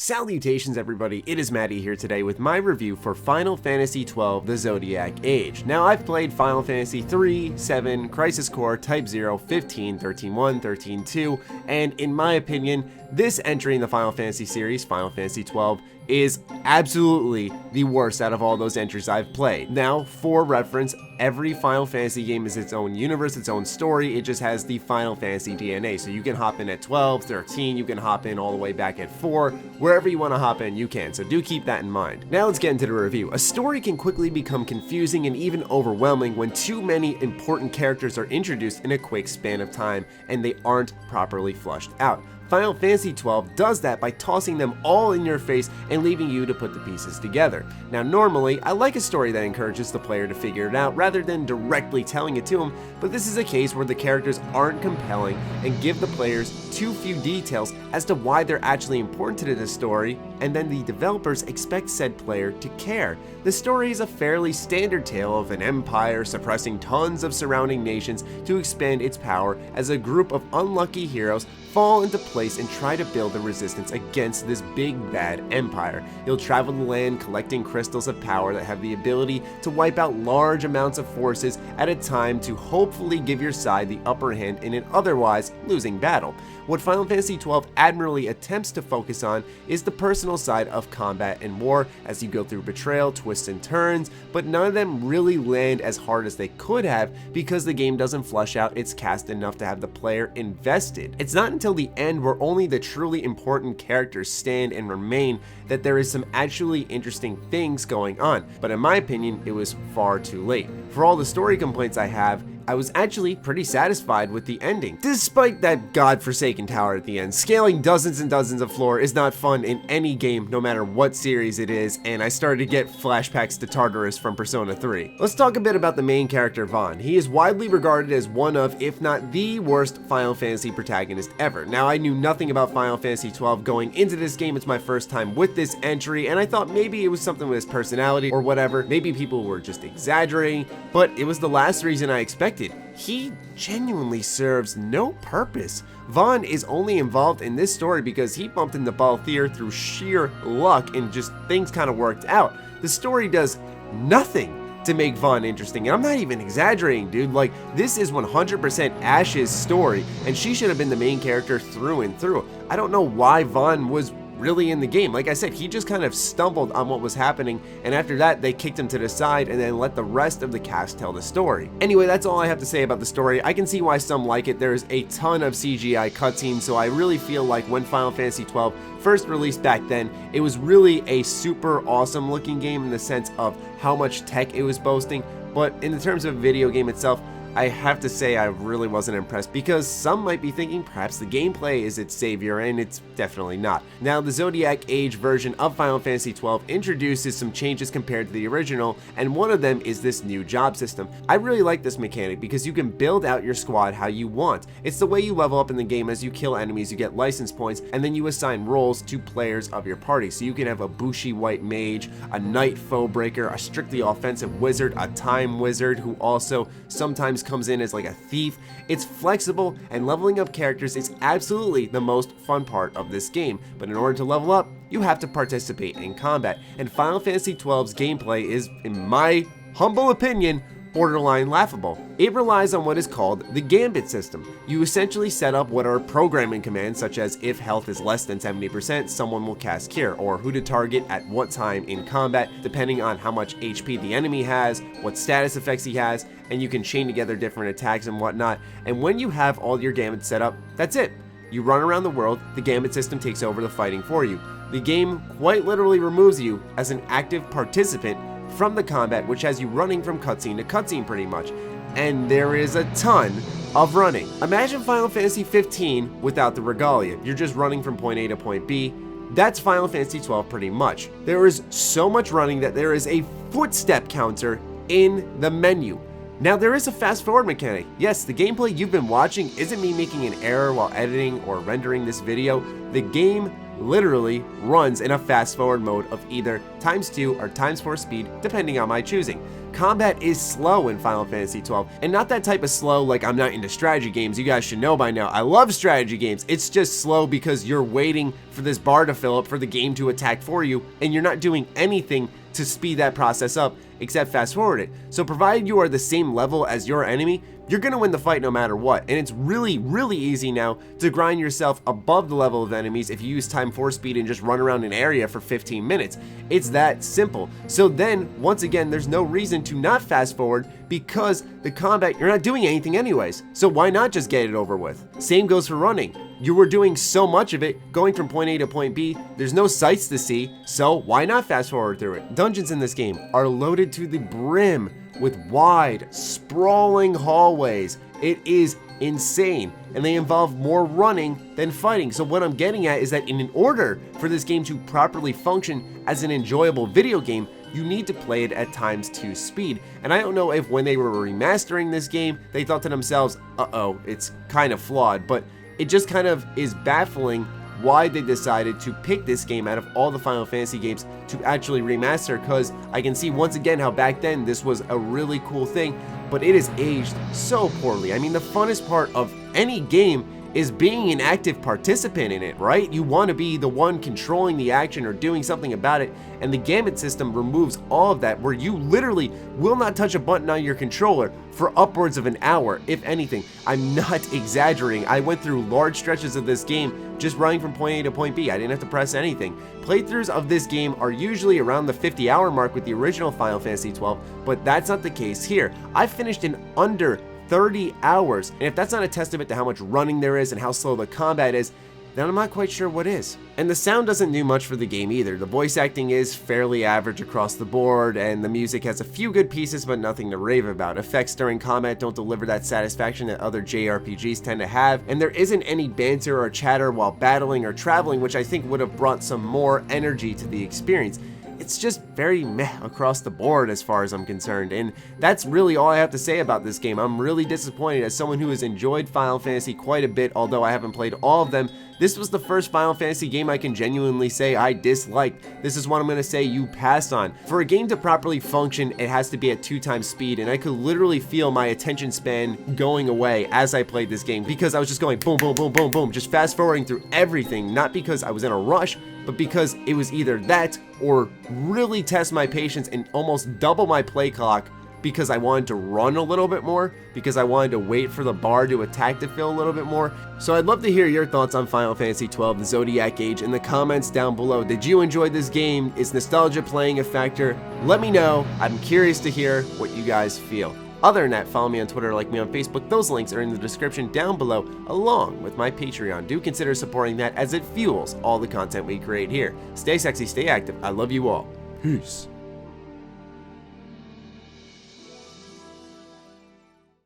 Salutations everybody, it is Matty here today with my review for Final Fantasy XII The Zodiac Age. Now I've played Final Fantasy 3, 7, Crisis Core, Type 0, 15, 13.1, 13.2, and in my opinion, this entry in the Final Fantasy series, Final Fantasy XII, is absolutely the worst out of all those entries I've played. Now, for reference, every Final Fantasy game is its own universe, its own story. It just has the Final Fantasy DNA. So you can hop in at 12, 13, you can hop in all the way back at 4, wherever you want to hop in, you can. So do keep that in mind. Now let's get into the review. A story can quickly become confusing and even overwhelming when too many important characters are introduced in a quick span of time and they aren't properly flushed out. Final Fantasy XII does that by tossing them all in your face and leaving you to put the pieces together. Now normally, I like a story that encourages the player to figure it out rather than directly telling it to them, but this is a case where the characters aren't compelling and give the players too few details as to why they're actually important to the story, and then the developers expect said player to care. The story is a fairly standard tale of an empire suppressing tons of surrounding nations to expand its power as a group of unlucky heroes fall into place and try to build a resistance against this big bad empire. You'll travel the land collecting crystals of power that have the ability to wipe out large amounts of forces at a time to hopefully give your side the upper hand in an otherwise losing battle. What Final Fantasy XII admirably attempts to focus on is the personal side of combat and war as you go through betrayal, twists and turns, but none of them really land as hard as they could have because the game doesn't flush out its cast enough to have the player invested. It's not until the end where only the truly important characters stand and remain that there is some actually interesting things going on, but in my opinion it was far too late. For all the story complaints I have, I was actually pretty satisfied with the ending. Despite that godforsaken tower at the end, scaling dozens and dozens of floor is not fun in any game no matter what series it is, and I started to get flashbacks to Tartarus from Persona 3. Let's talk a bit about the main character Vaan. He is widely regarded as one of, if not the worst Final Fantasy protagonist ever. Now I knew nothing about Final Fantasy XII going into this game, it's my first time with this entry, and I thought maybe it was something with his personality or whatever, maybe people were just exaggerating, but it was the last reason I expected. He genuinely serves no purpose. Vaan is only involved in this story because he bumped into Balthier through sheer luck and just things kind of worked out. The story does nothing to make Vaan interesting, and I'm not even exaggerating, dude. Like, this is 100% Ash's story, and she should have been the main character through and through. I don't know why Vaan was really in the game. Like I said, he just kind of stumbled on what was happening, and after that they kicked him to the side and then let the rest of the cast tell the story. Anyway, that's all I have to say about the story. I can see why some like it. There's a ton of CGI cutscenes, so I really feel like when Final Fantasy XII first released back then, it was really a super awesome looking game in the sense of how much tech it was boasting, but in the terms of video game itself, I have to say I really wasn't impressed because some might be thinking perhaps the gameplay is its savior, and it's definitely not. Now, the Zodiac Age version of Final Fantasy XII introduces some changes compared to the original, and one of them is this new job system. I really like this mechanic because you can build out your squad how you want. It's the way you level up in the game. As you kill enemies, you get license points, and then you assign roles to players of your party. So you can have a Bushi White Mage, a Knight Foebreaker, a strictly offensive wizard, a time wizard who also sometimes comes in as like a thief. It's flexible, and leveling up characters is absolutely the most fun part of this game, but in order to level up, you have to participate in combat, and Final Fantasy XII's gameplay is, in my humble opinion, borderline laughable. It relies on what is called the Gambit system. You essentially set up what are programming commands, such as if health is less than 70%, someone will cast Cure, or who to target at what time in combat, depending on how much HP the enemy has, what status effects he has, and you can chain together different attacks and whatnot. And when you have all your Gambit set up, that's it. You run around the world, the Gambit system takes over the fighting for you. The game quite literally removes you as an active participant from the combat, which has you running from cutscene to cutscene pretty much, and there is a ton of running. Imagine Final Fantasy 15 without the regalia. You're just running from point A to point B. That's Final Fantasy 12 pretty much. There is so much running that there is a footstep counter in the menu. Now, there is a fast forward mechanic. Yes, the gameplay you've been watching isn't me making an error while editing or rendering this video. The game literally runs in a fast forward mode of either ×2 or ×4 speed, depending on my choosing. Combat is slow in Final Fantasy XII, and not that type of slow like I'm not into strategy games. You guys should know by now, I love strategy games. It's just slow because you're waiting for this bar to fill up for the game to attack for you, and you're not doing anything to speed that process up except fast forward it. So provided you are the same level as your enemy, you're gonna win the fight no matter what. And it's really easy now to grind yourself above the level of enemies if you use ×4 speed and just run around an area for 15 minutes. It's that simple. So then, once again, there's no reason to not fast forward because the combat, you're not doing anything anyways. So why not just get it over with? Same goes for running. You were doing so much of it, going from point A to point B, there's no sights to see, so why not fast forward through it? Dungeons in this game are loaded to the brim with wide, sprawling hallways. It is insane, and they involve more running than fighting. So what I'm getting at is that in order for this game to properly function as an enjoyable video game, you need to play it at ×2 speed. And I don't know if when they were remastering this game, they thought to themselves, uh-oh, it's kind of flawed, but it just kind of is baffling why they decided to pick this game out of all the Final Fantasy games to actually remaster, because I can see once again how back then this was a really cool thing, but it is aged so poorly. I mean, the funnest part of any game is being an active participant in it, right? You want to be the one controlling the action or doing something about it, and the Gambit system removes all of that, where you literally will not touch a button on your controller for upwards of an hour, if anything. I'm not exaggerating. I went through large stretches of this game just running from point A to point B. I didn't have to press anything. Playthroughs of this game are usually around the 50-hour mark with the original Final Fantasy XII, but that's not the case here. I finished in under 30 hours, and if that's not a testament to how much running there is and how slow the combat is, then I'm not quite sure what is. And the sound doesn't do much for the game either. The voice acting is fairly average across the board, and the music has a few good pieces but nothing to rave about. Effects during combat don't deliver that satisfaction that other JRPGs tend to have, and there isn't any banter or chatter while battling or traveling, which I think would have brought some more energy to the experience. It's just very meh across the board as far as I'm concerned, and that's really all I have to say about this game. I'm really disappointed as someone who has enjoyed Final Fantasy quite a bit, although I haven't played all of them. This was the first Final Fantasy game I can genuinely say I disliked. This is what I'm going to say you pass on. For a game to properly function, it has to be at 2x speed, and I could literally feel my attention span going away as I played this game because I was just going boom, boom, boom, boom, boom, just fast forwarding through everything, not because I was in a rush, but because it was either that or really test my patience and almost double my play clock because I wanted to run a little bit more, because I wanted to wait for the bar to attack to fill a little bit more. So I'd love to hear your thoughts on Final Fantasy XII, the Zodiac Age, in the comments down below. Did you enjoy this game? Is nostalgia playing a factor? Let me know. I'm curious to hear what you guys feel. Other than that, follow me on Twitter, like me on Facebook. Those links are in the description down below, along with my Patreon. Do consider supporting that as it fuels all the content we create here. Stay sexy, stay active. I love you all. Peace.